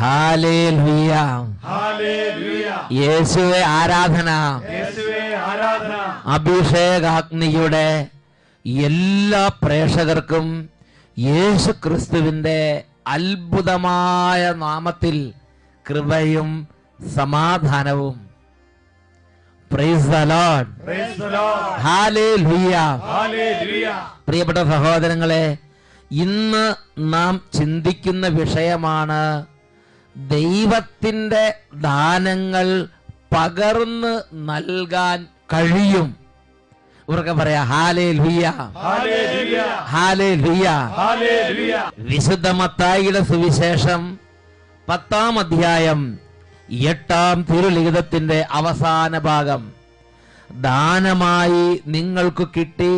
Hallelujah, യേശുവേ ആരാധന. അഭിഷേകാഗ്നിയുടെ എല്ലാ പ്രേക്ഷകർക്കും യേശു ക്രിസ്തുവിന്റെ അത്ഭുതമായ നാമത്തിൽ കൃപയും സമാധാനവും. Praise the Lord. ഹല്ലേലൂയ. പ്രിയപ്പെട്ട സഹോദരങ്ങളെ, ഇന്ന് നാം ചിന്തിക്കുന്ന വിഷയമാണ് ദൈവത്തിൻ്റെ ദാനങ്ങൾ പകർന്ന് നൽകാൻ കഴിയും. ഉറക്കെ പറയാ ഹല്ലേലൂയ, ഹല്ലേലൂയ. വിശുദ്ധ മത്തായിയുടെ സുവിശേഷം 10-ാം അധ്യായം 8-ാം തിരുലിഖിതത്തിന്റെ അവസാന ഭാഗം. ദാനമായി നിങ്ങൾക്ക് കിട്ടി,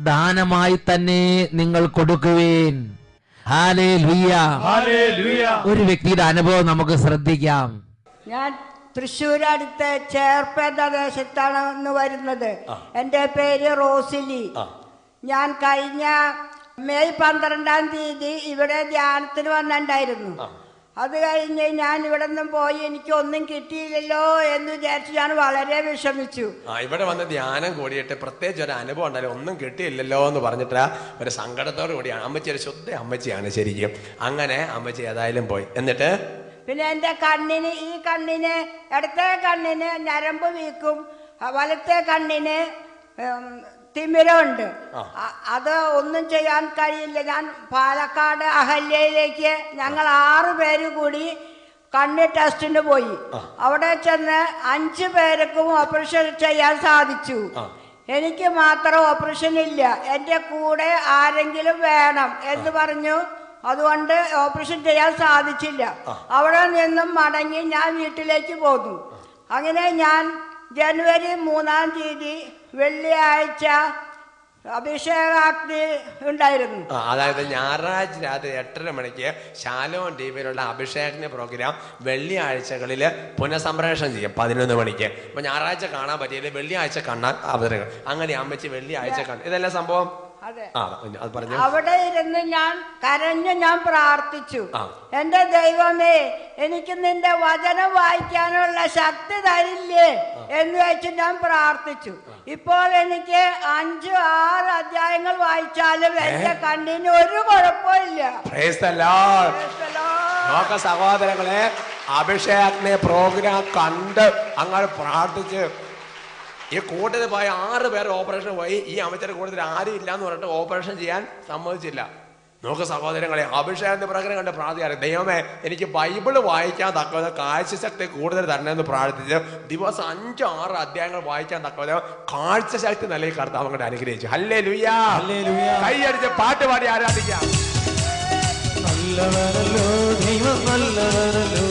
ദാനമായി തന്നെ നിങ്ങൾ കൊടുക്കുവേൻ. ഹല്ലേലൂയ. ഒരു വ്യക്തിയുടെ അനുഭവം നമുക്ക് ശ്രദ്ധിക്കാം. ഞാൻ തൃശ്ശൂർ അടുത്ത് ചേർപ്പേട്ട ദേശത്താണ് വരുന്നത്. എൻ്റെ പേര് റോസിലി. ഞാൻ കഴിഞ്ഞ മെയ് 12-ാം തീയതി ഇവിടെ ധ്യാനത്തിന് വന്നിട്ടുണ്ടായിരുന്നു. അത് കഴിഞ്ഞ് ഞാൻ ഇവിടെ നിന്നും പോയി, എനിക്ക് ഒന്നും കിട്ടിയില്ലല്ലോ എന്ന് വിചാരിച്ച് ഞാൻ വളരെ വിഷമിച്ചു. ഇവിടെ വന്ന് ധ്യാനം കൂടിയിട്ട് പ്രത്യേകിച്ച് ഒരു അനുഭവം ഉണ്ടായാലും ഒന്നും കിട്ടിയില്ലല്ലോ എന്ന് പറഞ്ഞിട്ട് ഒരു സങ്കടത്തോടു കൂടിയാണ്. അമ്മച്ചി ഒരു ശുദ്ധ അമ്മച്ചിയാണ് ശരിക്കും. അങ്ങനെ അമ്മച്ചി ഏതായാലും പോയി. എന്നിട്ട് പിന്നെ എൻ്റെ ഈ കണ്ണിന് ഇടത്തെ കണ്ണിന് ഞരമ്പ് വീക്കും, വലത്തെ കണ്ണിന് തിമിരമുണ്ട്. അത് ഒന്നും ചെയ്യാൻ കഴിയില്ല. ഞാൻ പാലക്കാട് അഹല്യയിലേക്ക് ഞങ്ങൾ 6 പേര് കൂടി കണ്ണ് ടെസ്റ്റിന് പോയി. അവിടെ ചെന്ന് 5 പേർക്കും ഓപ്പറേഷൻ ചെയ്യാൻ സാധിച്ചു. എനിക്ക് മാത്രം ഓപ്പറേഷൻ ഇല്ല, എൻ്റെ കൂടെ ആരെങ്കിലും വേണം എന്ന് പറഞ്ഞു. അതുകൊണ്ട് ഓപ്പറേഷൻ ചെയ്യാൻ സാധിച്ചില്ല. അവിടെ നിന്നും മടങ്ങി ഞാൻ വീട്ടിലേക്ക് പോന്നു. അങ്ങനെ ഞാൻ ജനുവരി 3-ാം തീയതി വെള്ളിയാഴ്ച അഭിഷേകാഗ്നി ഉണ്ടായിരുന്നു. അതായത് ഞായറാഴ്ച രാത്രി 8:30 മണിക്ക് ശാലോം ടിവിയിലുള്ള അഭിഷേകാഗ്നി പ്രോഗ്രാം വെള്ളിയാഴ്ചകളിൽ പുനഃസംപ്രേഷണം ചെയ്യും 11 മണിക്ക്. അപ്പൊ ഞായറാഴ്ച കാണാൻ പറ്റിയില്ല, വെള്ളിയാഴ്ച കാണാൻ അവതരണം. അങ്ങനെ അമ്മച്ചി വെള്ളിയാഴ്ച കണ്ടു. ഇതെല്ലാം സംഭവം. അവിടെ ഇരുന്ന് ഞാൻ കരഞ്ഞു, ഞാൻ പ്രാർത്ഥിച്ചു. എന്റെ ദൈവമേ, എനിക്ക് നിന്റെ വചനം വായിക്കാനുള്ള ശക്തി തരില്ലേ എന്ന് വെച്ച് ഞാൻ പ്രാർത്ഥിച്ചു. ഇപ്പോൾ എനിക്ക് 5-6 അധ്യായങ്ങൾ വായിച്ചാലും എന്റെ കണ്ണിന് ഒരു കുഴപ്പമില്ല. സഹോദരങ്ങളെ, അഭിഷേകാഗ്നി പ്രോഗ്രാം കണ്ട് അങ്ങനെ പ്രാർത്ഥിച്ച് ഈ കൂട്ടത്തിൽ പോയ 6 പേർ ഓപ്പറേഷൻ പോയി. ഈ അമ്മച്ചിയുടെ കൂട്ടത്തിൽ ആരും ഇല്ല എന്ന് പറഞ്ഞിട്ട് ഓപ്പറേഷൻ ചെയ്യാൻ സമ്മതിച്ചില്ല. നോക്ക് സഹോദരങ്ങളെ, അഭിഷേകത്തിന്റെ പ്രകാരം കണ്ട് പ്രാർത്ഥിക്കാറ്. ദൈവമേ, എനിക്ക് ബൈബിള് വായിക്കാൻ തക്കവ കാഴ്ചശക്തി കൂടുതൽ തരണമെന്ന് പ്രാർത്ഥിച്ച് ദിവസം 5-6 അധ്യായങ്ങൾ വായിക്കാൻ തക്കവ കാഴ്ചശക്തി നൽകി കർത്താവ് അങ്ങോട്ട് അനുഗ്രഹിച്ചു. ഹല്ലേലൂയ. കൈയടിച്ച് പാട്ട് പാടി ആരാധിക്കാം. നല്ലവനല്ലോ ദൈവം, നല്ലവനല്ലോ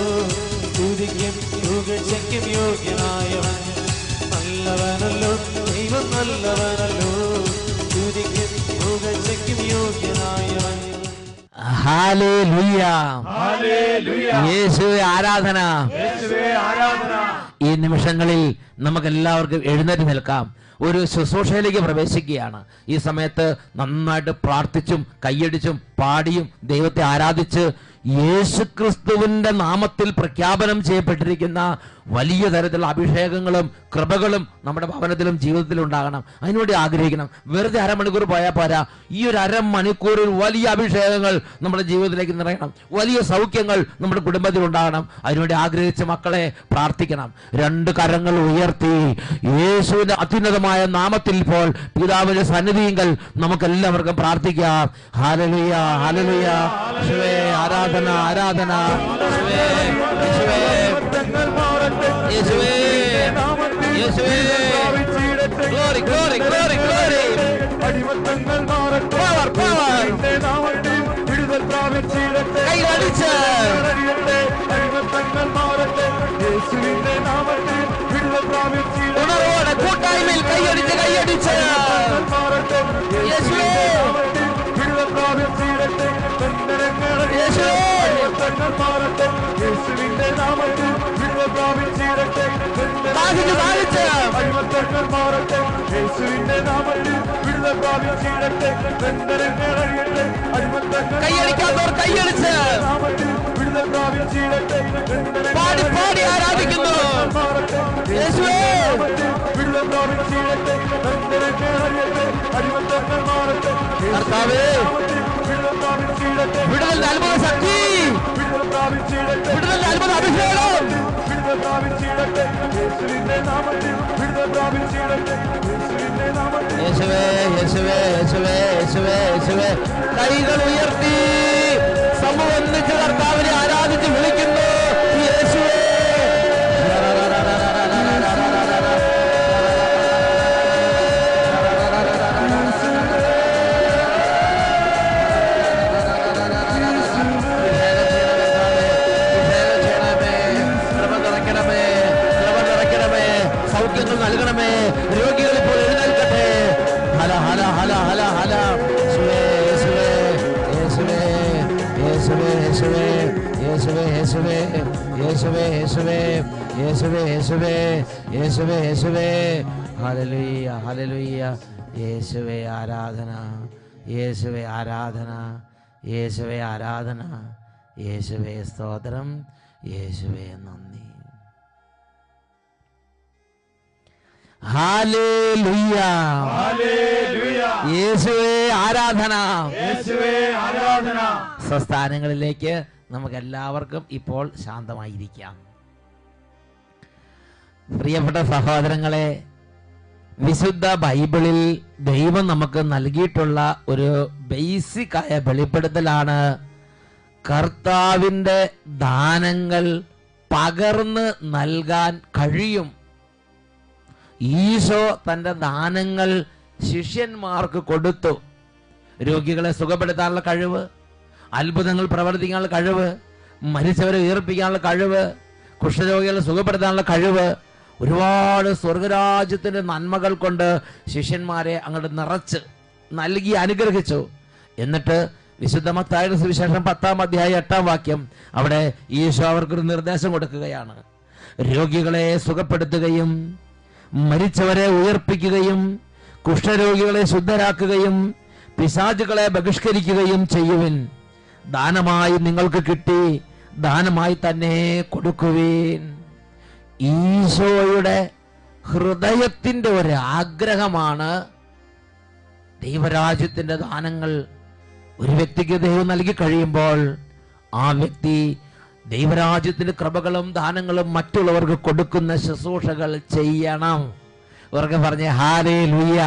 സ്തുതിക്കും യുഗചക്കും യോഗ്യനായവൻ. നല്ലവനല്ലോ ദൈവം, നല്ലവനല്ലോ സ്തുതിക്കും യുഗചക്കും യോഗ്യനായവൻ. ഹല്ലേലൂയ, യേശുവേ ആരാധന. ഈ നിമിഷങ്ങളിൽ നമുക്ക് എല്ലാവർക്കും എഴുന്നേറ്റ് നിൽക്കാം. ഒരു ശുശ്രൂഷയിലേക്ക് പ്രവേശിക്കുകയാണ്. ഈ സമയത്ത് നന്നായിട്ട് പ്രാർത്ഥിച്ചും കൈയടിച്ചും പാടിയും ദൈവത്തെ ആരാധിച്ച് യേശുക്രിസ്തുവിന്റെ നാമത്തിൽ പ്രഖ്യാപനം ചെയ്യപ്പെട്ടിരിക്കുന്ന വലിയ തരത്തിലുള്ള അഭിഷേകങ്ങളും കൃപകളും നമ്മുടെ ഭവനത്തിലും ജീവിതത്തിലും ഉണ്ടാകണം. അതിനുവേണ്ടി ആഗ്രഹിക്കണം. വെറുതെ അരമണിക്കൂർ പോയാൽ പോരാ. ഈ ഒരു അരമണിക്കൂറിൽ വലിയ അഭിഷേകങ്ങൾ നമ്മുടെ ജീവിതത്തിലേക്ക് നിറയണം. വലിയ സൗഖ്യങ്ങൾ നമ്മുടെ കുടുംബത്തിൽ ഉണ്ടാകണം. അതിനുവേണ്ടി ആഗ്രഹിച്ച മക്കളെ പ്രാർത്ഥിക്കണം. 2 കരങ്ങൾ ഉയർത്തി യേശുവിന്റെ അത്യുന്നതമായ നാമത്തിൽ ഇപ്പോൾ പിതാവിന്റെ സന്നിധിയിൽ നമുക്കെല്ലാവർക്കും പ്രാർത്ഥിക്കാം. Hallelujah, hallelujah. യേശുവേ ആരാധന, ആരാധന. യേശുവേ, യേശുവേ, glory, glory, glory, glory. Power, power. കൈയടിച്ച് ഉണർവോടെ കൂട്ടായ്മയിൽ കൈയടിച്ച് കൈയടിച്ച് യേശുവേ, യേശുവേ ശ്വാസിച്ച് പാലിച്ച് അടിമത്തങ്ങൾ മാറട്ടെ, യേശുവിന്റെ നാമത്തിൽ വിടുതൽ പ്രാപിച്ചിടട്ടെ, ബന്ധനങ്ങൾ അഴിയട്ടെ, അടിമത്തങ്ങൾ കൈയടിക്കാത്തവർ കൈയടിച്ച് നാമത്തിൽ വിടുതൽ പ്രാപിച്ചിടട്ടെ, പാടി പാടി ആരാധിക്കുന്നു. യേശുവേ വിടുതൽ പ്രാപിച്ചിടട്ടെ, ബന്ധനങ്ങൾ അഴിയട്ടെ, അടിമത്തങ്ങൾ മാറട്ടെ, കർത്താവേ വിടുതൽ പ്രാപിച്ചിടട്ടെ, വിടുതലിന്റെ അത്ഭുത ശക്തി, വിടുതൽ പ്രാപിച്ചിടട്ടെ, വിടുതലിന്റെ അത്ഭുത അഭിഷേകം വിടുതൽ പ്രാപിച്ചിടട്ടെ, യേശുവിന്റെ നാമത്തിൽ വിടുതൽ പ്രാപിച്ചിടട്ടെ, യേശുവിന്റെ നാമത്തിൽ യേശുവേ യേശുവേ യേശുവേ യേശുവേ യേശുവേ കൈകൾ ഉയർത്തി സമൂഹം ഒന്നിച്ച് കർത്താവിനെ ആരാധിച്ച് വിളിക്കുന്നു. യേശുവേ സൗഖ്യങ്ങൾ നൽകണമേ. രോഗികൾ ഇപ്പോൾ എഴുന്നേൽക്കട്ടെ. ഹല ഹല ഹല ഹല ഹല യേശുവേ യേശുവേ യേശുവേ യേശുവേ യേശുവേ യേശുവേ യേശുവേ യേശുവേ യേശുവേ യേശുവേ യേശുവേ യേശുവേ ഹല്ലേലൂയ ഹല്ലേലൂയ. യേശുവേ ആരാധന, യേശുവേ ആരാധന, യേശുവേ ആരാധന, യേശുവേ സ്തോത്രം, യേശുവേ നന്ദി. ഹല്ലേലൂയ യേശുവേ ആരാധന, യേശുവേ ആരാധന. സ്വസ്ഥാനങ്ങളിലേക്ക് നമുക്ക് എല്ലാവർക്കും ഇപ്പോൾ ശാന്തമായിരിക്കാം. പ്രിയപ്പെട്ട സഹോദരങ്ങളെ, വിശുദ്ധ ബൈബിളിൽ ദൈവം നമുക്ക് നൽകിയിട്ടുള്ള ഒരു ബേസിക്കായ വെളിപ്പെടുത്തലാണ് കർത്താവിൻ്റെ ദാനങ്ങൾ പകർന്ന് നൽകാൻ കഴിയും. ഈശോ തൻ്റെ ദാനങ്ങൾ ശിഷ്യന്മാർക്ക് കൊടുത്തു. രോഗികളെ സുഖപ്പെടുത്താനുള്ള കഴിവ്, അത്ഭുതങ്ങൾ പ്രവർത്തിക്കാനുള്ള കഴിവ്, മരിച്ചവരെ ഉയർപ്പിക്കാനുള്ള കഴിവ്, കുഷ്ഠരോഗികളെ സുഖപ്പെടുത്താനുള്ള കഴിവ്, ഒരുപാട് സ്വർഗരാജ്യത്തിൻ്റെ നന്മകൾ കൊണ്ട് ശിഷ്യന്മാരെ അങ്ങോട്ട് നിറച്ച് നൽകി അനുഗ്രഹിച്ചു. എന്നിട്ട് വിശുദ്ധ മത്തായിയുടെ സുവിശേഷം 10-ാം അധ്യായം 8-ാം വാക്യം, അവിടെ ഈശോ അവർക്കൊരു നിർദ്ദേശം കൊടുക്കുകയാണ്. രോഗികളെ സുഖപ്പെടുത്തുകയും മരിച്ചവരെ ഉയർപ്പിക്കുകയും കുഷ്ഠരോഗികളെ ശുദ്ധരാക്കുകയും പിശാചുകളെ ബഹിഷ്കരിക്കുകയും ചെയ്യുവിൻ. ദാനമായി നിങ്ങൾക്ക് കിട്ടി, ദാനമായി തന്നെ കൊടുക്കുവിൻ. ഈശോയുടെ ഹൃദയത്തിൻ്റെ ഒരു ആഗ്രഹമാണ് ദൈവരാജ്യത്തിൻ്റെ ദാനങ്ങൾ ഒരു വ്യക്തിക്ക് ദൈവം നൽകി കഴിയുമ്പോൾ ആ വ്യക്തി ദൈവരാജ്യത്തിന്റെ കൃപകളും ദാനങ്ങളും മറ്റുള്ളവർക്ക് കൊടുക്കുന്ന ശുശ്രൂഷകൾ ചെയ്യണം. ഇവർക്ക് പറഞ്ഞ ഹല്ലേലൂയ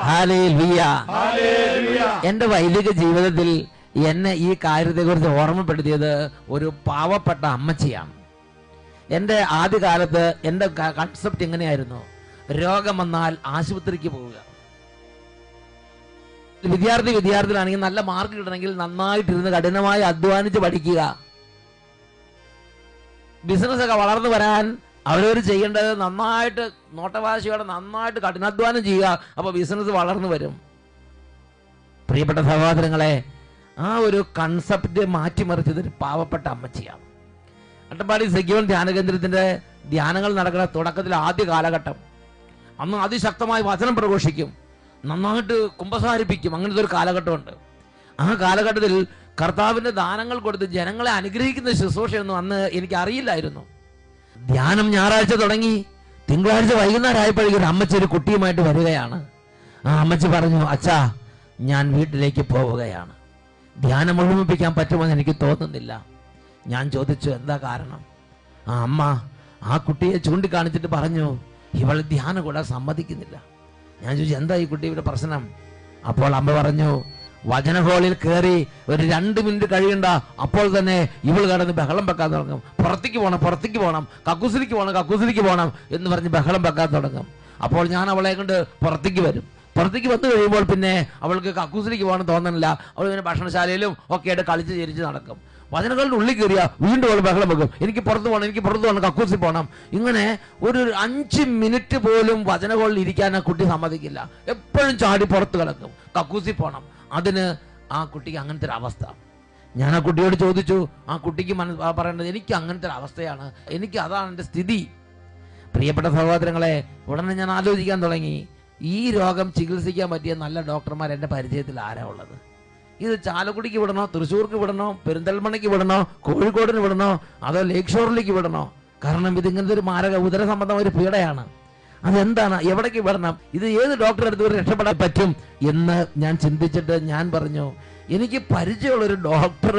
ഹല്ലേലൂയ. എൻ്റെ വൈദിക ജീവിതത്തിൽ എന്നെ ഈ കാര്യത്തെക്കുറിച്ച് ഓർമ്മപ്പെടുത്തിയത് ഒരു പാവപ്പെട്ട അമ്മച്ചിയാണ്. എൻ്റെ ആദ്യകാലത്ത് എൻ്റെ കൺസെപ്റ്റ് എങ്ങനെയായിരുന്നു? രോഗം വന്നാൽ ആശുപത്രിക്ക് പോവുക. വിദ്യാർത്ഥികളാണെങ്കിൽ നല്ല മാർക്ക് കിട്ടണമെങ്കിൽ നന്നായിട്ടിരുന്ന് കഠിനമായി അധ്വാനിച്ച് പഠിക്കുക. ബിസിനസ്സൊക്കെ വളർന്നു വരാൻ അവരവർ ചെയ്യേണ്ടത് നന്നായിട്ട് നോട്ടവാശിയോടെ നന്നായിട്ട് കഠിനാധ്വാനം ചെയ്യുക. അപ്പോൾ ബിസിനസ് വളർന്നു വരും. പ്രിയപ്പെട്ട സഹോദരങ്ങളെ, ആ ഒരു കൺസെപ്റ്റ് മാറ്റിമറിച്ചത് ഒരു പാവപ്പെട്ട അമ്മച്ചിയാണ്. അട്ടപ്പാടി സെഗ്യോൺ ധ്യാനകേന്ദ്രത്തിന്റെ ധ്യാനങ്ങൾ നടക്കുന്ന തുടക്കത്തിൽ ആദ്യ കാലഘട്ടം, അന്ന് അതിശക്തമായി വചനം പ്രഘോഷിക്കും, നന്നായിട്ട് കുമ്പസാരിപ്പിക്കും. അങ്ങനത്തെ ഒരു കാലഘട്ടമുണ്ട്. ആ കാലഘട്ടത്തിൽ കർത്താവിൻ്റെ ദാനങ്ങൾ കൊടുത്ത് ജനങ്ങളെ അനുഗ്രഹിക്കുന്ന ശുശ്രൂഷയൊന്നും അന്ന് എനിക്ക് അറിയില്ലായിരുന്നു. ധ്യാനം ഞായറാഴ്ച തുടങ്ങി, തിങ്കളാഴ്ച വൈകുന്നേരമായപ്പോഴേക്കും ഒരു അമ്മച്ചി ഒരു കുട്ടിയുമായിട്ട് വരികയാണ്. ആ അമ്മച്ചി പറഞ്ഞു, അച്ഛാ ഞാൻ വീട്ടിലേക്ക് പോവുകയാണ്, ധ്യാനം മുഴുമിപ്പിക്കാൻ പറ്റുമെന്ന് എനിക്ക് തോന്നുന്നില്ല. ഞാൻ ചോദിച്ചു, എന്താ കാരണം? ആ അമ്മ ആ കുട്ടിയെ ചൂണ്ടിക്കാണിച്ചിട്ട് പറഞ്ഞു, ഇവൾ ധ്യാനം കൂടാൻ സമ്മതിക്കുന്നില്ല. ഞാൻ ചോദിച്ചു, എന്താ ഈ കുട്ടിയുടെ പ്രശ്നം? അപ്പോൾ അമ്മ പറഞ്ഞു, വചന ഹോളിൽ കയറി ഒരു 2 മിനിറ്റ് കഴിയണ്ട, അപ്പോൾ തന്നെ ഇവൾ കടന്ന് ബഹളം വെക്കാൻ തുടങ്ങും. പുറത്തേക്ക് പോകണം, കക്കൂസിലേക്ക് പോകണം എന്ന് പറഞ്ഞ് ബഹളം വെക്കാൻ തുടങ്ങും. അപ്പോൾ ഞാൻ അവളെ കൊണ്ട് പുറത്തേക്ക് വരും. പുറത്തേക്ക് വന്നു കഴിയുമ്പോൾ പിന്നെ അവൾക്ക് കക്കൂസിലേക്ക് പോകണം തോന്നണില്ല. അവൾ പിന്നെ ഭക്ഷണശാലയിലും ഒക്കെ ആയിട്ട് കളിച്ച് ചിരിച്ച് നടക്കും. വചനങ്ങളുടെ ഉള്ളിൽ കയറിയ വീണ്ടും അവൾ ബഹളം വെക്കും, എനിക്ക് പുറത്ത് പോകണം, കക്കൂസിൽ പോകണം. ഇങ്ങനെ ഒരു 5 മിനിറ്റ് പോലും വചന ഹോളിൽ ഇരിക്കാൻ ആ കുട്ടി സമ്മതിക്കില്ല. എപ്പോഴും ചാടി പുറത്ത് കിടക്കും, കക്കൂസിൽ പോകണം. അതിന് ആ കുട്ടിക്ക് അങ്ങനത്തെ ഒരു അവസ്ഥ. ഞാൻ ആ കുട്ടിയോട് ചോദിച്ചു, ആ കുട്ടിക്ക് പറയേണ്ടത്, എനിക്ക് അങ്ങനത്തെ ഒരു അവസ്ഥയാണ്, എനിക്ക് അതാണ് എൻ്റെ സ്ഥിതി. പ്രിയപ്പെട്ട സഹോദരങ്ങളെ, ഉടനെ ഞാൻ ആലോചിക്കാൻ തുടങ്ങി, ഈ രോഗം ചികിത്സിക്കാൻ പറ്റിയ നല്ല ഡോക്ടർമാർ എൻ്റെ പരിചയത്തിൽ ആരാ ഉള്ളത്? ഇത് ചാലക്കുടിക്ക് വിടണോ, തൃശ്ശൂർക്ക് വിടണോ, പെരിന്തൽമണ്ണയ്ക്ക് വിടണോ, കോഴിക്കോടിന് വിടണോ, അതോ ലേക്ക് ഷോറിലേക്ക് വിടണോ? കാരണം ഇതിങ്ങനത്തെ ഒരു മാരക ഉദര സംബന്ധമായ ഒരു പീഡയാണ്. അതെന്താണ്, എവിടേക്ക് വിടണം, ഇത് ഏത് ഡോക്ടറെ അടുത്ത് രക്ഷപ്പെടാൻ പറ്റും എന്ന് ഞാൻ ചിന്തിച്ചിട്ട് ഞാൻ പറഞ്ഞു, എനിക്ക് പരിചയമുള്ളൊരു ഡോക്ടർ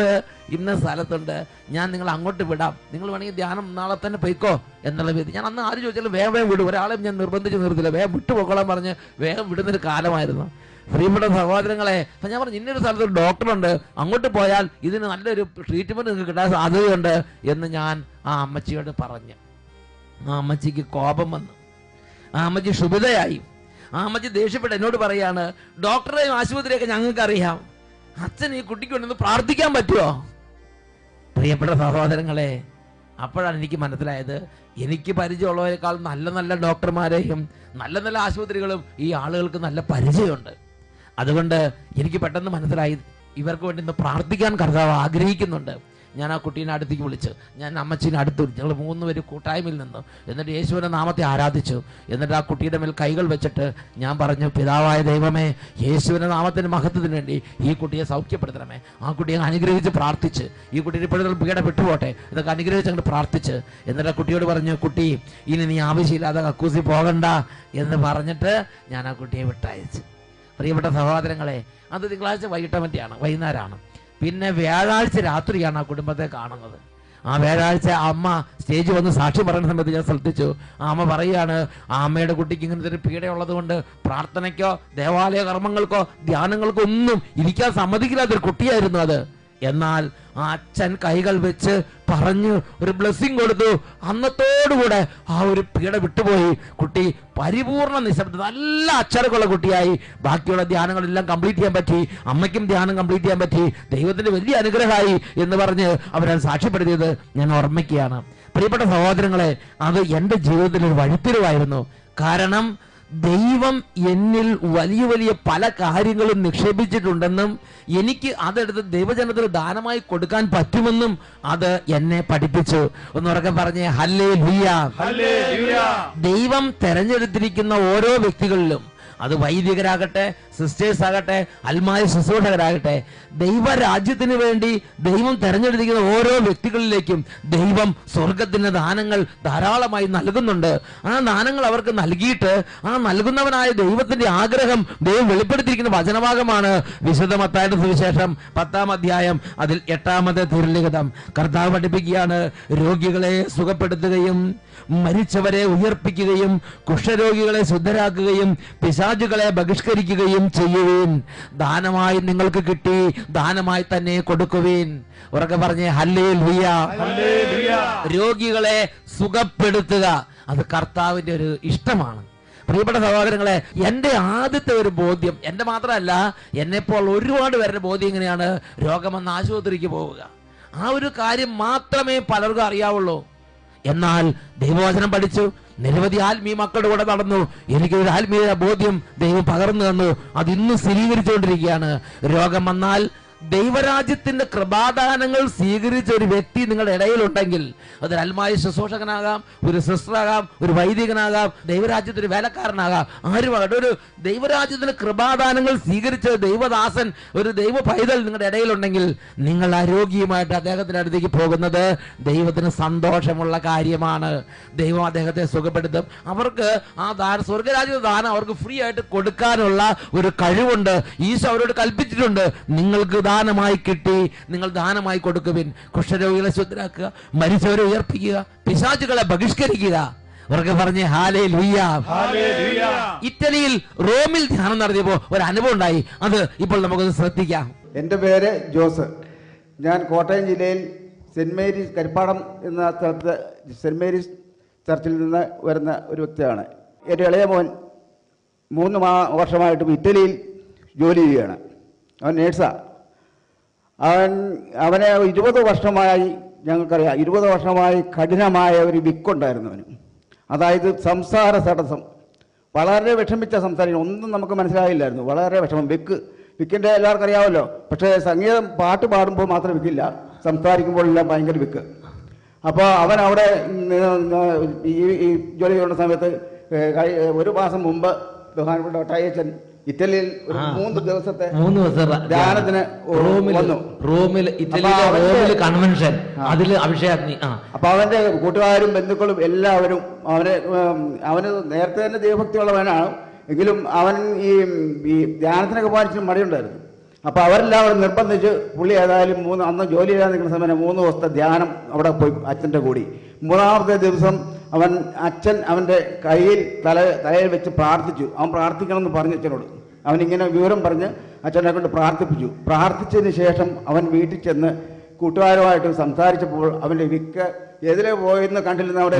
ഇന്ന സ്ഥലത്തുണ്ട്, ഞാൻ നിങ്ങൾ അങ്ങോട്ട് വിടാം, നിങ്ങൾ വേണമെങ്കിൽ ധ്യാനം നാളെ തന്നെ പോയിക്കോ എന്നുള്ള വിധി. ഞാൻ അന്ന് ആര് ചോദിച്ചാലും വേഗം വിടും, ഒരാളെയും ഞാൻ നിർബന്ധിച്ച് നിർത്തില്ല, വേഗം വിട്ടുപോക്കോളാൻ പറഞ്ഞ് വേഗം വിടുന്നൊരു കാലമായിരുന്നു. പ്രിയപ്പെട്ട സഹോദരങ്ങളെ, അപ്പം ഞാൻ പറഞ്ഞു, ഇന്നൊരു സ്ഥലത്ത് ഒരു ഡോക്ടറുണ്ട്, അങ്ങോട്ട് പോയാൽ ഇതിന് നല്ലൊരു ട്രീറ്റ്മെൻറ്റ് നിങ്ങൾക്ക് കിട്ടാൻ സാധ്യതയുണ്ട് എന്ന് ഞാൻ ആ അമ്മച്ചിയോട് പറഞ്ഞു. ആ അമ്മച്ചിക്ക് കോപം വന്നു, ആ അമ്മച്ചി ക്ഷുഭിതയായി. ആ അമ്മച്ചി ദേഷ്യപ്പെട്ട് എന്നോട് പറയാണ്, ഡോക്ടറെയും ആശുപത്രിയൊക്കെ ഞങ്ങൾക്കറിയാം, അച്ഛൻ ഈ കുട്ടിക്ക് വേണ്ടി പ്രാർത്ഥിക്കാൻ പറ്റുമോ? പ്രിയപ്പെട്ട സഹോദരങ്ങളെ, അപ്പോഴാണ് എനിക്ക് മനസ്സിലായത്, എനിക്ക് പരിചയമുള്ളവരെക്കാൾ നല്ല നല്ല ഡോക്ടർമാരെയും നല്ല നല്ല ആശുപത്രികളും ഈ ആളുകൾക്ക് നല്ല പരിചയമുണ്ട്. അതുകൊണ്ട് എനിക്ക് പെട്ടെന്ന് മനസ്സിലായി, ഇവർക്ക് വേണ്ടി ഇന്ന് പ്രാർത്ഥിക്കാൻ കർത്താവ് ആഗ്രഹിക്കുന്നുണ്ട്. ഞാൻ ആ കുട്ടീനെ അടുത്തേക്ക് വിളിച്ച്, ഞാൻ അമ്മച്ചീനെ അടുത്ത് വിളിച്ചു, ഞങ്ങൾ 3 പേര് കൂട്ടായ്മയിൽ നിന്ന്, എന്നിട്ട് യേശുവിൻ്റെ നാമത്തെ ആരാധിച്ചു. എന്നിട്ട് ആ കുട്ടിയുടെ മേൽ കൈകൾ വെച്ചിട്ട് ഞാൻ പറഞ്ഞു, പിതാവായ ദൈവമേ, യേശുവിൻ്റെ നാമത്തിൻ്റെ മഹത്വത്തിന് വേണ്ടി ഈ കുട്ടിയെ സൗഖ്യപ്പെടുത്തണമേ. ആ കുട്ടിയെ അനുഗ്രഹിച്ച് പ്രാർത്ഥിച്ച്, ഈ കുട്ടിയുടെ ഇപ്പോഴും പീഡ വിട്ടുപോട്ടെ ഇതൊക്കെ അനുഗ്രഹിച്ച് അങ്ങോട്ട് പ്രാർത്ഥിച്ച്, എന്നിട്ട് ആ കുട്ടിയോട് പറഞ്ഞു, കുട്ടി ഇനി നീ ആവശ്യമില്ലാതെ കക്കൂസി പോകണ്ട എന്ന് പറഞ്ഞിട്ട് ഞാൻ ആ കുട്ടിയെ വിട്ടയച്ചു. പ്രിയപ്പെട്ട സഹോദരങ്ങളെ, അത് തിങ്കളാഴ്ച വൈകുന്നേരമാണ്. പിന്നെ വ്യാഴാഴ്ച രാത്രിയാണ് ആ കുടുംബത്തെ കാണുന്നത്. ആ വ്യാഴാഴ്ച അമ്മ സ്റ്റേജ് വന്ന് സാക്ഷി പറയുന്ന സമയത്ത് ഞാൻ ശ്രദ്ധിച്ചു. ആ അമ്മ പറയുകയാണ്, ആ അമ്മയുടെ കുട്ടിക്ക് ഇങ്ങനത്തെ ഒരു പീഡയുള്ളത് കൊണ്ട് പ്രാർത്ഥനയ്ക്കോ ദേവാലയ കർമ്മങ്ങൾക്കോ ധ്യാനങ്ങൾക്കോ ഒന്നും ഇരിക്കാൻ സമ്മതിക്കില്ലാത്തൊരു കുട്ടിയായിരുന്നു അത്. എന്നാൽ ആ അച്ഛൻ കൈകൾ വെച്ച് പറഞ്ഞു, ഒരു ബ്ലെസ്സിങ് കൊടുത്തു. അന്നത്തോടുകൂടെ ആ ഒരു പീഡ വിട്ടുപോയി. കുട്ടി പരിപൂർണ നിശബ്ദത, നല്ല അച്ചടക്കമുള്ള കുട്ടിയായി. ബാക്കിയുള്ള ധ്യാനങ്ങളെല്ലാം കംപ്ലീറ്റ് ചെയ്യാൻ പറ്റി, അമ്മയ്ക്കും ധ്യാനം കംപ്ലീറ്റ് ചെയ്യാൻ പറ്റി. ദൈവത്തിന്റെ വലിയ അനുഗ്രഹമായി എന്ന് പറഞ്ഞ് അവരത് സാക്ഷ്യപ്പെടുത്തിയത് ഞാൻ ഓർമ്മിക്കുകയാണ്. പ്രിയപ്പെട്ട സഹോദരങ്ങളെ, അത് എൻ്റെ ജീവിതത്തിൽ ഒരു വഴിത്തിരിവായിരുന്നു. കാരണം ദൈവം എന്നിൽ വലിയ വലിയ പല കാര്യങ്ങളും നിക്ഷേപിച്ചിട്ടുണ്ടെന്നും എനിക്ക് അതെടുത്ത് ദൈവജനത്തിന് ദാനമായി കൊടുക്കാൻ പറ്റുമെന്നും അത് എന്നെ പഠിപ്പിച്ചു. ഒന്നുറക്കെ പറഞ്ഞേ, ഹല്ലേലൂയ. ദൈവം തെരഞ്ഞെടുത്തിരിക്കുന്ന ഓരോ വ്യക്തികളിലും, അത് വൈദികരാകട്ടെ, സിസ്റ്റേഴ്സ് ആകട്ടെ, അൽമായ ശുശ്രൂഷകരാകട്ടെ, ദൈവരാജ്യത്തിന് വേണ്ടി ദൈവം തെരഞ്ഞെടുത്തിരിക്കുന്ന ഓരോ വ്യക്തികളിലേക്കും ദൈവം സ്വർഗത്തിന്റെ ദാനങ്ങൾ ധാരാളമായി നൽകുന്നുണ്ട്. ആ ദാനങ്ങൾ അവർക്ക് നൽകിയിട്ട് ആ നൽകുന്നവനായ ദൈവത്തിന്റെ ആഗ്രഹം ദൈവം വെളിപ്പെടുത്തിയിരിക്കുന്ന വചനഭാഗമാണ് വിശുദ്ധ മത്തായിയുടെ സുവിശേഷം 10-ാം അധ്യായം, അതിൽ 8-ാമത്തെ തിരുലിഖിതം. കർത്താവ് പഠിപ്പിക്കുകയാണ്, രോഗികളെ സുഖപ്പെടുത്തുകയും മരിച്ചവരെ ഉയർപ്പിക്കുകയും കുഷ്ഠരോഗികളെ ശുദ്ധരാക്കുകയും പിശാചുകളെ ബഹിഷ്കരിക്കുകയും ചെയ്യുവീൻ. ദാനമായി നിങ്ങൾക്ക് കിട്ടി, ദാനമായി തന്നെ കൊടുക്കുവീൻ. ഉറക്കെ പറഞ്ഞേ, ഹല്ലേലൂയ. രോഗികളെ സുഖപ്പെടുത്തുക, അത് കർത്താവിന്റെ ഒരു ഇഷ്ടമാണ്. പ്രിയപ്പെട്ട സഹോദരങ്ങളെ, എൻ്റെ ആദ്യത്തെ ഒരു ബോധ്യം, എൻ്റെ മാത്രമല്ല എന്നെപ്പോൾ ഒരുപാട് പേരുടെ ബോധ്യം ഇങ്ങനെയാണ്, രോഗമെന്ന ആശുപത്രിക്ക് പോവുക. ആ ഒരു കാര്യം മാത്രമേ പലർക്കും അറിയാവുള്ളൂ. എന്നാൽ ദൈവവചനം പഠിച്ചു, നിരവധി ആത്മീയ മക്കളുടെ കൂടെ നടന്നു, എനിക്കൊരു ആത്മീയ ബോധ്യം ദൈവം പകർന്നു തന്നു. അത് ഇന്ന് സ്ഥിരീകരിച്ചുകൊണ്ടിരിക്കുകയാണ്. രോഗം വന്നാൽ ദൈവരാജ്യത്തിന്റെ കൃപാദാനങ്ങൾ സ്വീകരിച്ച ഒരു വ്യക്തി നിങ്ങളുടെ ഇടയിലുണ്ടെങ്കിൽ, അതൊരു അൽമായ ശുശ്രൂഷകനാകാം, ഒരു സിസ്റ്ററാകാം, ഒരു വൈദികനാകാം, ദൈവരാജ്യത്തിന് വേലക്കാരനാകാം, ആരുമാകട്ടെ, ഒരു ദൈവരാജ്യത്തിന്റെ കൃപാദാനങ്ങൾ സ്വീകരിച്ച ദൈവദാസൻ, ഒരു ദൈവ പൈതൽ നിങ്ങളുടെ ഇടയിലുണ്ടെങ്കിൽ, നിങ്ങൾ ആരോഗ്യമായിട്ട് അദ്ദേഹത്തിന്റെ അടുത്തേക്ക് പോകുന്നത് ദൈവത്തിന് സന്തോഷമുള്ള കാര്യമാണ്. ദൈവം അദ്ദേഹത്തെ സുഖപ്പെടുത്തും. അവർക്ക് ആ സ്വർഗരാജ്യ ദാനം അവർക്ക് ഫ്രീ ആയിട്ട് കൊടുക്കാനുള്ള ഒരു കഴിവുണ്ട്. ഈശോ അവരോട് കൽപ്പിച്ചിട്ടുണ്ട്, നിങ്ങൾക്ക് ദാനമായി കിട്ടി, നിങ്ങൾ ദാനമായി കൊടുക്കുവിൻ. കുഷ്ഠരോഗികളെ ശുദ്ധരാക്കുക, മരിച്ചവരെ ഉയർപ്പിക്കുക, പിശാചുകളെ ബഹിഷ്കരിക്കുക. അവർക്ക് പറഞ്ഞേ, ഹല്ലേലൂയ. ഇറ്റലിയിൽ റോമിൽ ധ്യാനം നടത്തിയപ്പോൾ ഒരു അനുഭവം ഉണ്ടായി. അത് ഇപ്പോൾ നമുക്കൊന്ന് ശ്രദ്ധിക്കാം. എൻ്റെ പേര് ജോസ്. ഞാൻ കോട്ടയം ജില്ലയിൽ സെൻറ് മേരീസ് കരിപ്പാടം എന്ന സ്ഥലത്ത് സെൻറ് മേരീസ് ചർച്ചിൽ നിന്ന് വരുന്ന ഒരു വ്യക്തിയാണ്. എൻ്റെ ഇളയ മോൻ 3 വർഷമായിട്ടും ഇറ്റലിയിൽ ജോലി ചെയ്യുകയാണ്. അവൻ നേഴ്സാണ്. അവനെ 20 വർഷമായി, ഞങ്ങൾക്കറിയാം, 20 വർഷമായി കഠിനമായ ഒരു വിക്കുണ്ടായിരുന്നു അവന്. അതായത് സംസാര തടസ്സം. വളരെ വിഷമിച്ച സംസാരിക്കണം, ഒന്നും നമുക്ക് മനസ്സിലായില്ലായിരുന്നു. വളരെ വിഷമം. വിക്കിൻ്റെ എല്ലാവർക്കും അറിയാമല്ലോ. പക്ഷേ സംഗീതം, പാട്ട് പാടുമ്പോൾ മാത്രം വിക്കില്ല, സംസാരിക്കുമ്പോഴെല്ലാം ഭയങ്കര വിക്ക്. അപ്പോൾ അവൻ അവിടെ ഈ ജോലി ചെയ്യുന്ന സമയത്ത് ഒരു മാസം മുമ്പ് ബഹുമാനപ്പെട്ട ഒട്ടായച്ചൻ ഇറ്റലിയിൽ ഒരു 3 ദിവസത്തെ ധ്യാനത്തിന് വന്നു. റോമിൽ കൺവെൻഷൻ, അതിൽ അഭിഷേകാഗ്നി. അപ്പൊ അവന്റെ കൂട്ടുകാരും ബന്ധുക്കളും എല്ലാവരും അവന് നേരത്തെ തന്നെ ദൈവഭക്തിയുള്ളവനാണ്. എങ്കിലും അവൻ ഈ ധ്യാനത്തിനൊക്കെ പാലിച്ച് മടിയുണ്ടായിരുന്നു. അപ്പോൾ അവരെല്ലാവരും നിർബന്ധിച്ച് പുള്ളി ഏതായാലും അന്ന് ജോലി ചെയ്യാൻ നിൽക്കുന്ന സമയം 3 ദിവസത്തെ ധ്യാനം അവിടെ പോയി അച്ഛൻ്റെ കൂടി. 3-ാമത്തെ ദിവസം അച്ഛൻ അവൻ്റെ തലയിൽ വെച്ച് പ്രാർത്ഥിച്ചു. അവൻ പ്രാർത്ഥിക്കണമെന്ന് പറഞ്ഞു അച്ഛനോട്. അവനിങ്ങനെ വിവരം പറഞ്ഞ് അച്ഛനെ കൊണ്ട് പ്രാർത്ഥിപ്പിച്ചു. പ്രാർത്ഥിച്ചതിന് ശേഷം അവൻ വീട്ടിൽ ചെന്ന് കൂട്ടുകാരുമായിട്ട് സംസാരിച്ചപ്പോൾ അവൻ്റെ വിക്ക് എതിരെ പോയെന്ന് കണ്ടിരുന്ന അവിടെ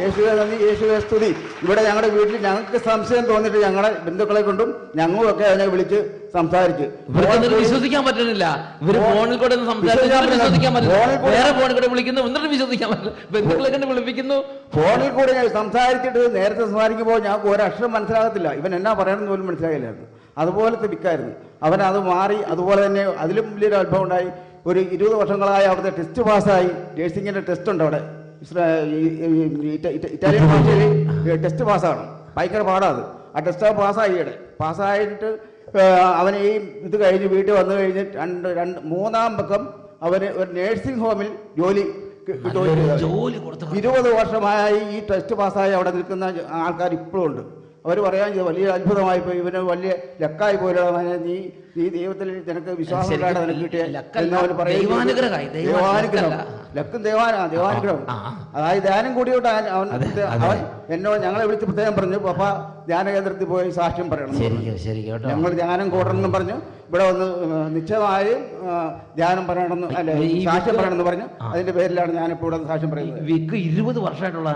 യേശുവേ നന്ദി, യേശുവേ സ്തുതി. ഇവിടെ ഞങ്ങളുടെ വീട്ടിൽ ഞങ്ങൾക്ക് സംശയം തോന്നിയിട്ട് ഞങ്ങളുടെ ബന്ധുക്കളെ കൊണ്ടും ഞങ്ങളും ഒക്കെ അതിനെ വിളിച്ച് സംസാരിച്ച് വിശ്വസിക്കാൻ പറ്റുന്നില്ല. ഇവര് ഫോണിൽ കൂടെ വിശ്വസിക്കാൻ പറ്റില്ല. വേറെ ഫോണിൽ കൂടെ വിളിക്കുന്നു, എന്നിട്ട് വിശ്വസിക്കാൻ പറ്റില്ല. ബന്ധുക്കളെ കൊണ്ട് വിളിപ്പിക്കുന്നു. ഫോണിൽ കൂടെ ഞാൻ സംസാരിച്ചിട്ട് നേരത്തെ സംസാരിക്കുമ്പോൾ ഞങ്ങൾക്ക് ഒരക്ഷരം മനസ്സിലാകത്തില്ല. ഇവൻ എന്നാ പറയണമെന്ന് പോലും മനസ്സിലാകില്ലായിരുന്നു. അതുപോലത്തെ വിക്കായിരുന്നു അവൻ. അത് മാറി. അതുപോലെ തന്നെ അതിലും വലിയൊരു അനുഭവം ഉണ്ടായി. ഒരു 20 വർഷങ്ങളായി അവിടുത്തെ ടെസ്റ്റ് പാസ്സായി. നേഴ്സിങ്ങിൻ്റെ ടെസ്റ്റ് ഉണ്ട് അവിടെ. ഇറ്റാലിയൻ ഭാഷയിൽ ടെസ്റ്റ് പാസ്സാണ്. ഭയങ്കര പാടാണ്. ആ ടെസ്റ്റ് പാസ്സായിട്ട് അവന് ഇത് കഴിഞ്ഞ് വീട്ടിൽ വന്നു കഴിഞ്ഞ് 3-ാം പക്കം അവന് ഒരു നേഴ്സിംഗ് ഹോമിൽ ജോലി 20 വർഷമായി ഈ ടെസ്റ്റ് പാസ്സായി അവിടെ നിൽക്കുന്ന ആൾക്കാർ ഇപ്പോഴും ഉണ്ട്. അവർ പറയാൻ ചെയ്തു വലിയ അത്ഭുതമായി പോയി, ഇവന് വലിയ ലക്കായി പോയില്ല, നീ ദൈവത്തിൽ നിനക്ക് വിശ്വാസം ഉണ്ടായിട്ട് നിനക്ക് കിട്ടിയ എന്നവർ പറയുന്നു. ലക്കും ദൈവാനുഗ്രഹം. അതായത് ധ്യാനം കൂടിയോട്ട് അവൻ എന്നോട് ഞങ്ങളെ വിളിച്ച് പ്രത്യേകം പറഞ്ഞു, പപ്പ ധ്യാന കേന്ദ്രത്തിൽ പോയി സാക്ഷ്യം പറയണം. ഞങ്ങൾ ധ്യാനം കൂടണമെന്നും പറഞ്ഞു. ഇവിടെ വന്ന് നിശ്ചയമായും ധ്യാനം പറയണമെന്ന് അല്ലെ സാക്ഷ്യം പറയണമെന്ന് പറഞ്ഞു. അതിന്റെ പേരിലാണ് ഞാനിപ്പോൾ ഇവിടെ സാക്ഷ്യം പറയുന്നത്. 20 വർഷമായിട്ടുള്ള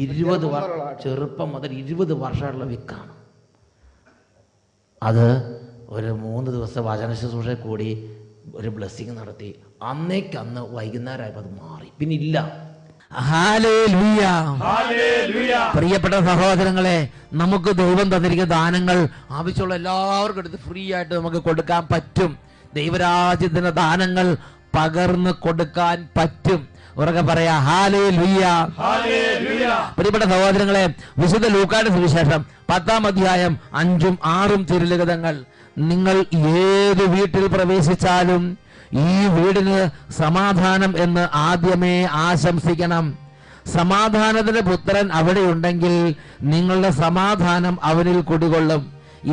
20 ചെറുപ്പം മുതൽ 20 വർഷമായിട്ടുള്ള വിക്കാണ് അത്. ഒരു 3 ദിവസം വചന ശുശ്രൂഷ കൂടി ഒരു ബ്ലെസ്സിങ് നടത്തി. അന്നേക്കന്ന് വൈകുന്നേരമായപ്പോൾ അത് മാറി, പിന്നെ ഇല്ല. ഹല്ലേലൂയ. പ്രിയപ്പെട്ട സഹോദരങ്ങളെ, നമുക്ക് ദൈവം തന്നിരിക്കുന്ന ദാനങ്ങൾ ആവശ്യമുള്ള എല്ലാവർക്കും എടുത്ത് ഫ്രീ ആയിട്ട് നമുക്ക് കൊടുക്കാൻ പറ്റും. ദൈവരാജ്യത്തിന്റെ ദാനങ്ങൾ പകർന്ന് കൊടുക്കാൻ പറ്റും. ഉറക്കെ പറയാ ഹല്ലേലൂയ. പ്രിയപ്പെട്ട സഹോദരങ്ങളെ, വിശുദ്ധ ലൂക്കായുടെ സുവിശേഷം 10-ാം അധ്യായം 5ഉം 6ഉം തിരുലിഖിതങ്ങൾ. നിങ്ങൾ ഏത് വീട്ടിൽ പ്രവേശിച്ചാലും ഈ വീടിന് സമാധാനം എന്ന് ആദ്യമേ ആശംസിക്കണം. സമാധാനത്തിന്റെ പുത്രൻ അവിടെയുണ്ടെങ്കിൽ നിങ്ങളുടെ സമാധാനം അവനിൽ കുടികൊള്ളും.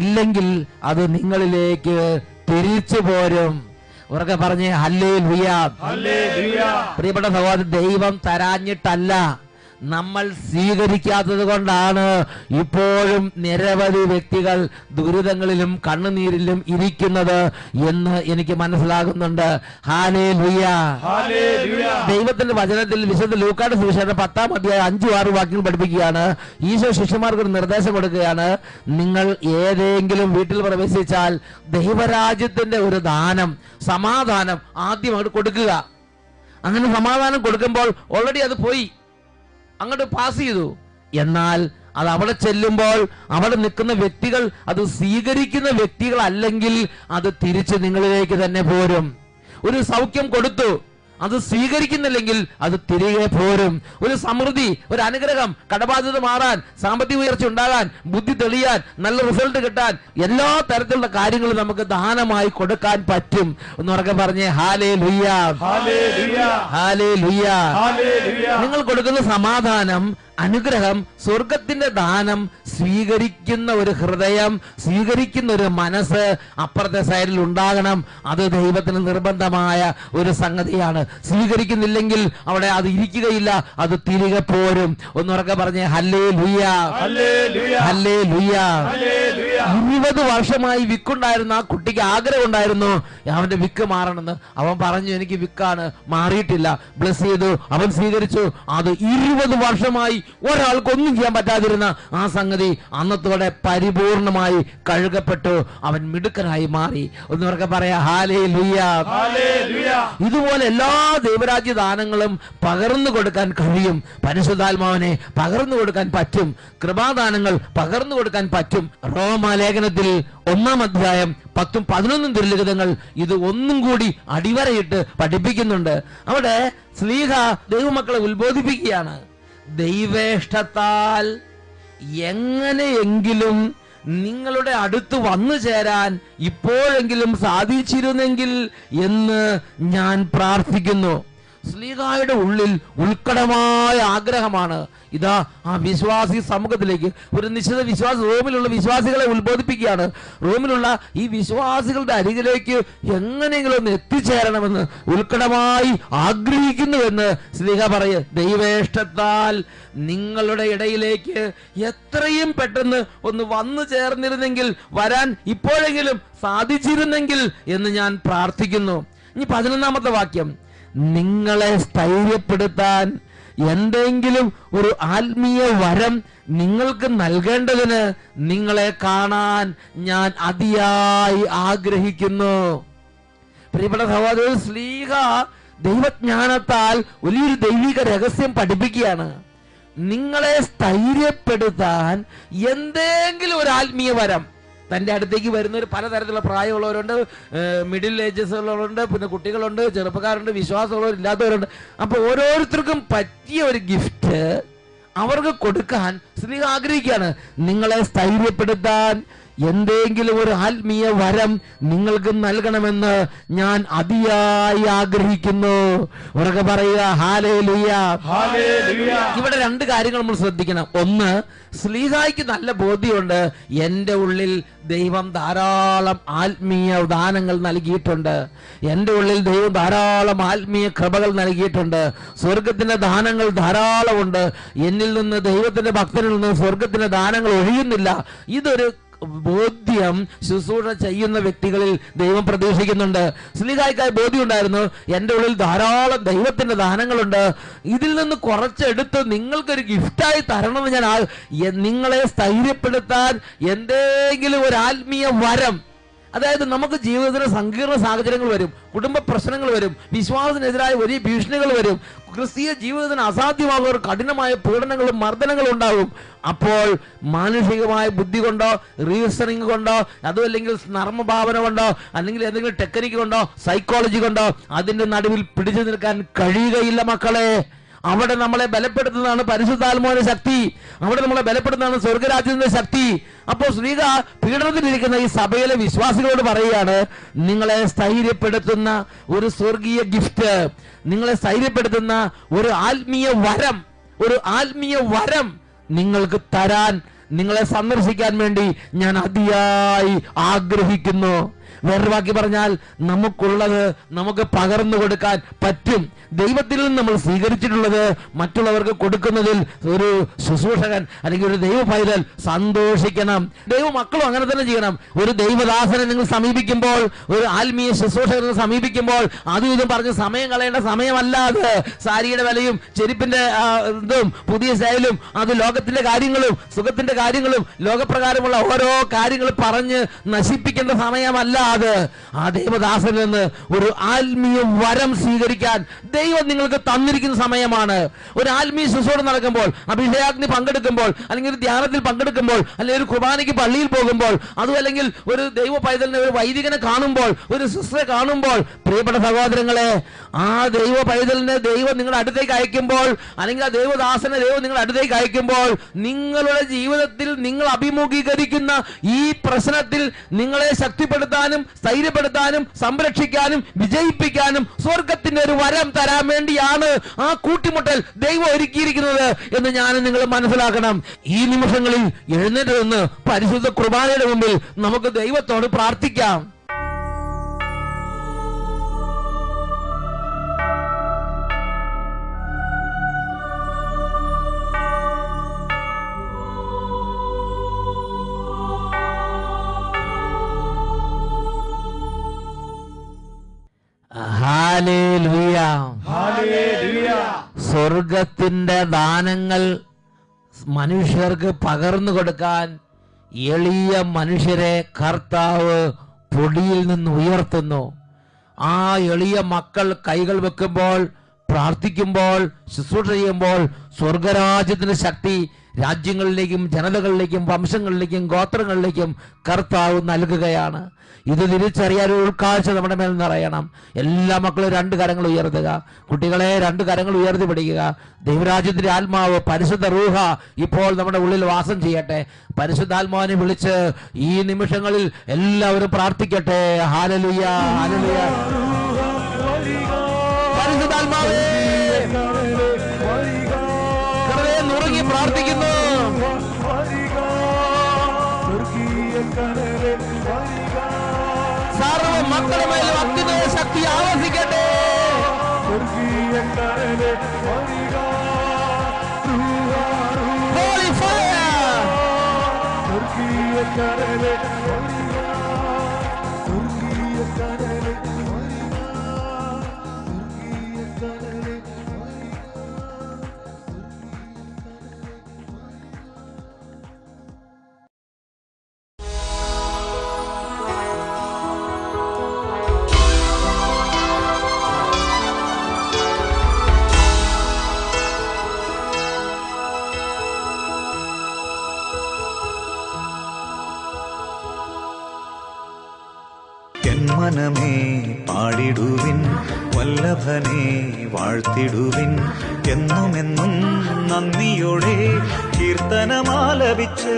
ഇല്ലെങ്കിൽ അത് നിങ്ങളിലേക്ക് തിരിച്ചു പോരും. ഉറക്കെ പറഞ്ഞേ ഹല്ലേലൂയ. പ്രിയപ്പെട്ട സഹോദരൻ, ദൈവം തരാഞ്ഞിട്ടല്ല, നമ്മൾ സ്വീകരിക്കാത്തത് കൊണ്ടാണ് ഇപ്പോഴും നിരവധി വ്യക്തികൾ ദുരിതങ്ങളിലും കണ്ണുനീരിലും ഇരിക്കുന്നത് എന്ന് എനിക്ക് മനസ്സിലാകുന്നുണ്ട്. ഹല്ലേലൂയ. ദൈവത്തിന്റെ വചനത്തിൽ വിശുദ്ധ ലൂക്കായുടെ സുവിശേഷം 10-ാം അധ്യായം 5-6 വാക്യങ്ങൾ പഠിപ്പിക്കുകയാണ്. ഈശോ ശിഷ്യന്മാർക്ക് ഒരു നിർദ്ദേശം കൊടുക്കുകയാണ്. നിങ്ങൾ ഏതെങ്കിലും വീട്ടിൽ പ്രവേശിച്ചാൽ ദൈവരാജ്യത്തിന്റെ ഒരു ദാനം, സമാധാനം ആദ്യമായിട്ട് കൊടുക്കുക. അങ്ങനെ സമാധാനം കൊടുക്കുമ്പോൾ ഓൾറെഡി അത് പോയി, അങ്ങോട്ട് പാസ് ചെയ്തു. എന്നാൽ അത് അവിടെ ചെല്ലുമ്പോൾ അവിടെ നിൽക്കുന്ന വ്യക്തികൾ അത് സ്വീകരിക്കുന്ന വ്യക്തികൾ അല്ലെങ്കിൽ അത് തിരിച്ച് നിങ്ങളിലേക്ക് തന്നെ പോരും. ഒരു സൗഖ്യം കൊടുത്തു, അത് സ്വീകരിക്കുന്നില്ലെങ്കിൽ അത് തിരികെ പോരും. ഒരു സമൃദ്ധി, ഒരു അനുഗ്രഹം, കടബാധ്യത മാറാൻ, സാമ്പത്തിക ഉയർച്ച ഉണ്ടാകാൻ, ബുദ്ധി തെളിയാൻ, നല്ല റിസൾട്ട് കിട്ടാൻ, എല്ലാ തരത്തിലുള്ള കാര്യങ്ങളും നമുക്ക് ദാനമായി കൊടുക്കാൻ പറ്റും. ഒന്നുറക്കെ പറഞ്ഞേ ഹല്ലേലൂയ. ഹല്ലേലൂയ. നിങ്ങൾ കൊടുക്കുന്ന സമാധാനം, അനുഗ്രഹം, സ്വർഗത്തിന്റെ ദാനം സ്വീകരിക്കുന്ന ഒരു ഹൃദയം, സ്വീകരിക്കുന്ന ഒരു മനസ്സ് അപ്പുറത്തെ സൈഡിൽ ഉണ്ടാകണം. അത് ദൈവത്തിന് നിർബന്ധമായ ഒരു സംഗതിയാണ്. സ്വീകരിക്കുന്നില്ലെങ്കിൽ അവിടെ അത് ഇരിക്കുകയില്ല, അത് തിരികെ പോരും. ഒന്നുറക്കെ പറഞ്ഞേ ഹല്ലേലൂയ. ഹല്ലേലൂയ. 20 വർഷമായി വിക്കുണ്ടായിരുന്ന ആ കുട്ടിക്ക് ആഗ്രഹം ഉണ്ടായിരുന്നു അവന്റെ വിക്ക് മാറണമെന്ന്. അവൻ പറഞ്ഞു, എനിക്ക് വിക്കാണ്, മാറിയിട്ടില്ല. ബ്ലസ് ചെയ്തു, അവൻ സ്വീകരിച്ചു. അത് 20 വർഷമായി ഒരാൾക്കൊന്നും ചെയ്യാൻ പറ്റാതിരുന്ന ആ സംഗതി അന്നത്തോടെ പരിപൂർണമായി കഴുകപ്പെട്ടു. അവൻ മിടുക്കനായി മാറി. ഒന്നവർക്ക് പറയാ ഹല്ലേലൂയ. ഇതുപോലെ എല്ലാ ദൈവരാജ്യ ദാനങ്ങളും പകർന്നു കൊടുക്കാൻ കഴിയും. പരിശുദ്ധാത്മാവിനെ പകർന്നു കൊടുക്കാൻ പറ്റും. കൃപാദാനങ്ങൾ പകർന്നു കൊടുക്കാൻ പറ്റും. റോമ റോമാലേഖനത്തിൽ 1-ാം അധ്യായം 10-11 തിരുലിഖിതങ്ങൾ ഇത് ഒന്നും കൂടി അടിവരയിട്ട് പഠിപ്പിക്കുന്നുണ്ട്. അവിടെ ശ്ലീഹ ദൈവമക്കളെ ഉത്ബോധിപ്പിക്കുകയാണ്. ദൈവേഷ്ടത്താൽ എങ്ങനെയെങ്കിലും നിങ്ങളുടെ അടുത്ത് വന്നു ചേരാൻ ഇപ്പോഴെങ്കിലും സാധിച്ചിരുന്നെങ്കിൽ എന്ന് ഞാൻ പ്രാർത്ഥിക്കുന്നു. ശ്ലീഹായുടെ ഉള്ളിൽ ഉത്കടമായ ആഗ്രഹമാണ്. ഇതാ ആ വിശ്വാസി സമൂഹത്തിലേക്ക് ഒരു നിശ്ചിത വിശ്വാസി റോമിലുള്ള വിശ്വാസികളെ ഉത്ബോധിപ്പിക്കുകയാണ്. റോമിലുള്ള ഈ വിശ്വാസികളുടെ അരികിലേക്ക് എങ്ങനെയെങ്കിലും ഒന്ന് എത്തിച്ചേരണമെന്ന് ഉത്കടമായി ആഗ്രഹിക്കുന്നുവെന്ന് ശ്ലീഹ പറയ. ദൈവേഷ്ടത്താൽ നിങ്ങളുടെ ഇടയിലേക്ക് എത്രയും പെട്ടെന്ന് ഒന്ന് വന്നു ചേർന്നിരുന്നെങ്കിൽ, വരാൻ ഇപ്പോഴെങ്കിലും സാധിച്ചിരുന്നെങ്കിൽ എന്ന് ഞാൻ പ്രാർത്ഥിക്കുന്നു. ഇനി 11-ാമത്തെ വാക്യം, നിങ്ങളെ സ്ഥൈര്യപ്പെടുത്താൻ എന്തെങ്കിലും ഒരു ആത്മീയ വരം നിങ്ങൾക്ക് നൽകേണ്ടതിന് നിങ്ങളെ കാണാൻ ഞാൻ അതിയായി ആഗ്രഹിക്കുന്നു. പ്രിയപ്പെട്ട സഹോദരൻ, ശ്ലീഹ ദൈവജ്ഞാനത്താൽ വലിയൊരു ദൈവിക രഹസ്യം പഠിപ്പിക്കുകയാണ്. നിങ്ങളെ സ്ഥൈര്യപ്പെടുത്താൻ എന്തെങ്കിലും ഒരു ആത്മീയ വരം. തൻ്റെ അടുത്തേക്ക് വരുന്നവർ പലതരത്തിലുള്ള പ്രായമുള്ളവരുണ്ട്, മിഡിൽ ഏജസ് ഉള്ളവരുണ്ട്, പിന്നെ കുട്ടികളുണ്ട്, ചെറുപ്പക്കാരുണ്ട്, വിശ്വാസമുള്ളവർ ഇല്ലാത്തവരുണ്ട്. അപ്പോൾ ഓരോരുത്തർക്കും പറ്റിയ ഒരു ഗിഫ്റ്റ് അവർക്ക് കൊടുക്കാൻ ശ്ലീഹ ആഗ്രഹിക്കുകയാണ്. നിങ്ങളെ സ്ഥൈര്യപ്പെടുത്താൻ എന്തെങ്കിലും ഒരു ആത്മീയ വരം നിങ്ങൾക്ക് നൽകണമെന്ന് ഞാൻ അതിയായി ആഗ്രഹിക്കുന്നു. ഉറക്കെ പറയുക, ഹല്ലേലൂയ. ഇവിടെ 2 കാര്യങ്ങൾ നമ്മൾ ശ്രദ്ധിക്കണം. ഒന്ന്, ശ്ലീഹായ്ക്ക് നല്ല ബോധ്യമുണ്ട്, എൻ്റെ ഉള്ളിൽ ദൈവം ധാരാളം ആത്മീയ ദാനങ്ങൾ നൽകിയിട്ടുണ്ട്. എൻ്റെ ഉള്ളിൽ ദൈവം ധാരാളം ആത്മീയ കൃപകൾ നൽകിയിട്ടുണ്ട്. സ്വർഗത്തിന്റെ ദാനങ്ങൾ ധാരാളമുണ്ട്. എന്നിൽ നിന്ന്, ദൈവത്തിന്റെ ഭക്തനിൽ നിന്ന് സ്വർഗത്തിന്റെ ദാനങ്ങൾ ഒഴിയുന്നില്ല. ഇതൊരു ബോധ്യം ശുശ്രൂഷ ചെയ്യുന്ന വ്യക്തികളിൽ ദൈവം പ്രതീക്ഷിക്കുന്നുണ്ട്. ശ്ലീഹായ്ക്കായി ബോധ്യം ഉണ്ടായിരുന്നു, എൻ്റെ ഉള്ളിൽ ധാരാളം ദൈവത്തിന്റെ ദാനങ്ങളുണ്ട്. ഇതിൽ നിന്ന് കുറച്ചെടുത്ത് നിങ്ങൾക്കൊരു ഗിഫ്റ്റായി തരണമെന്ന് ഞാൻ നിങ്ങളെ സ്ഥൈര്യപ്പെടുത്താൻ എന്തെങ്കിലും ഒരു ആത്മീയ വരം. അതായത് നമുക്ക് ജീവിതത്തിന് സങ്കീർണ സാഹചര്യങ്ങൾ വരും, കുടുംബ പ്രശ്നങ്ങൾ വരും, വിശ്വാസത്തിനെതിരായ വലിയ ഭീഷണികൾ വരും, ക്രിസ്തീയ ജീവിതത്തിന് അസാധ്യമാകുന്ന കഠിനമായ പീഡനങ്ങളും മർദ്ദനങ്ങളും ഉണ്ടാകും. അപ്പോൾ മാനുഷികമായ ബുദ്ധി കൊണ്ടോ, റീസണിങ് കൊണ്ടോ, അതുമല്ലെങ്കിൽ നർമ്മഭാവന കൊണ്ടോ, അല്ലെങ്കിൽ എന്തെങ്കിലും ടെക്നിക്ക് കൊണ്ടോ, സൈക്കോളജി കൊണ്ടോ അതിന്റെ നടുവിൽ പിടിച്ചു നിൽക്കാൻ കഴിയുകയില്ല മക്കളെ. അവിടെ നമ്മളെ ബലപ്പെടുത്തുന്നതാണ് പരിശുദ്ധാത്മാവിന്റെ ശക്തി. അവിടെ നമ്മളെ ബലപ്പെടുത്തുന്നതാണ് സ്വർഗരാജ്യത്തിന്റെ ശക്തി. അപ്പോൾ ശ്ലീഹ പീഡനത്തിലിരിക്കുന്ന ഈ സഭയിലെ വിശ്വാസികളോട് പറയുകയാണ്, നിങ്ങളെ സ്ഥൈര്യപ്പെടുത്തുന്ന ഒരു സ്വർഗീയ ഗിഫ്റ്റ്, നിങ്ങളെ സ്ഥൈര്യപ്പെടുത്തുന്ന ഒരു ആത്മീയ വരം നിങ്ങൾക്ക് തരാൻ, നിങ്ങളെ സന്ദർശിക്കാൻ വേണ്ടി ഞാൻ അതിയായി ആഗ്രഹിക്കുന്നു. വേറൊരു വാക്കി പറഞ്ഞാൽ, നമുക്കുള്ളത് നമുക്ക് പകർന്നു കൊടുക്കാൻ പറ്റും. ദൈവത്തിൽ നിന്ന് നമ്മൾ സ്വീകരിച്ചിട്ടുള്ളത് മറ്റുള്ളവർക്ക് കൊടുക്കുന്നതിൽ ഒരു ശുശ്രൂഷകൻ അല്ലെങ്കിൽ ഒരു ദൈവ പൈതൽ സന്തോഷിക്കണം. ദൈവ മക്കളും അങ്ങനെ തന്നെ ചെയ്യണം. ഒരു ദൈവദാസനെ നിങ്ങൾ സമീപിക്കുമ്പോൾ, ഒരു ആത്മീയ ശുശ്രൂഷകനെ സമീപിക്കുമ്പോൾ അതും ഇതും പറഞ്ഞ് സമയം കളയേണ്ട സമയമല്ലാതെ സാരിയുടെ വിലയും ചെരുപ്പിന്റെ ഇതും പുതിയ സ്റ്റൈലും അത് ലോകത്തിന്റെ കാര്യങ്ങളും സുഖത്തിന്റെ കാര്യങ്ങളും ലോകപ്രകാരമുള്ള ഓരോ കാര്യങ്ങൾ പറഞ്ഞ് നശിപ്പിക്കേണ്ട സമയമല്ലാതെ ആ ദൈവദാസനിൽ നിന്ന് ഒരു ആത്മീയ വരം സ്വീകരിക്കാൻ ദൈവം നിങ്ങൾക്ക് തന്നിരിക്കുന്ന സമയമാണ്. ഒരു ആത്മീയ ശുശ്രൂഷ നടക്കുമ്പോൾ, അഭിഷേകാഗ്നി പങ്കെടുക്കുമ്പോൾ, അല്ലെങ്കിൽ ഒരു ധ്യാനത്തിൽ പങ്കെടുക്കുമ്പോൾ, അല്ലെങ്കിൽ ഒരു കുർബാനയ്ക്ക് പള്ളിയിൽ പോകുമ്പോൾ, അതും അല്ലെങ്കിൽ ഒരു ദൈവ പൈതലിനെ, ഒരു വൈദികനെ കാണുമ്പോൾ, ഒരു സിസ്റ്ററെ കാണുമ്പോൾ, പ്രിയപ്പെട്ട സഹോദരങ്ങളെ, ആ ദൈവ പൈതലിനെ ദൈവം നിങ്ങളുടെ അടുത്തേക്ക് അയക്കുമ്പോൾ, അല്ലെങ്കിൽ ആ ദൈവദാസനെ ദൈവം നിങ്ങളുടെ അടുത്തേക്ക് അയക്കുമ്പോൾ, നിങ്ങളുടെ ജീവിതത്തിൽ നിങ്ങൾ അഭിമുഖീകരിക്കുന്ന ഈ പ്രശ്നത്തിൽ നിങ്ങളെ ശക്തിപ്പെടുത്താനും സ്ഥൈര്യപ്പെടുത്താനും സംരക്ഷിക്കാനും വിജയിപ്പിക്കാനും സ്വർഗത്തിന്റെ ഒരു വരം തരാൻ വേണ്ടിയാണ് ആ കൂട്ടിമുട്ടൽ ദൈവം ഒരുക്കിയിരിക്കുന്നത് എന്ന് ഞാൻ നിങ്ങൾ മനസ്സിലാക്കണം. ഈ നിമിഷങ്ങളിൽ എഴുന്നേറ്റ് നിന്ന് പരിശുദ്ധ കുർബാനയുടെ മുമ്പിൽ നമുക്ക് ദൈവത്തോട് പ്രാർത്ഥിക്കാം. സ്വർഗത്തിന്റെ ദാനങ്ങൾ മനുഷ്യർക്ക് പകർന്നു കൊടുക്കാൻ എളിയ മനുഷ്യരെ കർത്താവ് പൊടിയിൽ നിന്ന് ഉയർത്തുന്നു. ആ എളിയ മക്കൾ കൈകൾ വെക്കുമ്പോൾ, പ്രാർത്ഥിക്കുമ്പോൾ, ശുശ്രൂഷ ചെയ്യുമ്പോൾ സ്വർഗരാജ്യത്തിന്റെ ശക്തി രാജ്യങ്ങളിലേക്കും ജനതകളിലേക്കും വംശങ്ങളിലേക്കും ഗോത്രങ്ങളിലേക്കും കർത്താവ് നൽകുകയാണ്. ഇത് തിരിച്ചറിയാൻ ഒരു ഉൾക്കാഴ്ച നമ്മുടെ മേൽ നിറയണം. എല്ലാ മക്കളും 2 കരങ്ങൾ ഉയർത്തുക. കുട്ടികളെ 2 കരങ്ങൾ ഉയർത്തി പിടിക്കുക. ദൈവരാജ്യത്തിന്റെ ആത്മാവ് പരിശുദ്ധ റൂഹ ഇപ്പോൾ നമ്മുടെ ഉള്ളിൽ വാസം ചെയ്യട്ടെ. പരിശുദ്ധാത്മാവിനെ വിളിച്ച് ഈ നിമിഷങ്ങളിൽ എല്ലാവരും പ്രാർത്ഥിക്കട്ടെ. Hallelujah, hallelujah. പരിശുദ്ധാത്മാവേ നുറുങ്ങി പ്രാർത്ഥിക്കുന്നു. സർവ മക്കളുടെ മേലും അഗ്നിമയ ശക്തി ആവസിക്കട്ടെ. Holy fire. മനമേ പാടിടുവിൻ, വല്ലഭനെ വാഴ്ത്തിടുവിൻ, എന്നുമെന്നും നന്ദിയോടെ കീർത്തനമാലപിച്ച്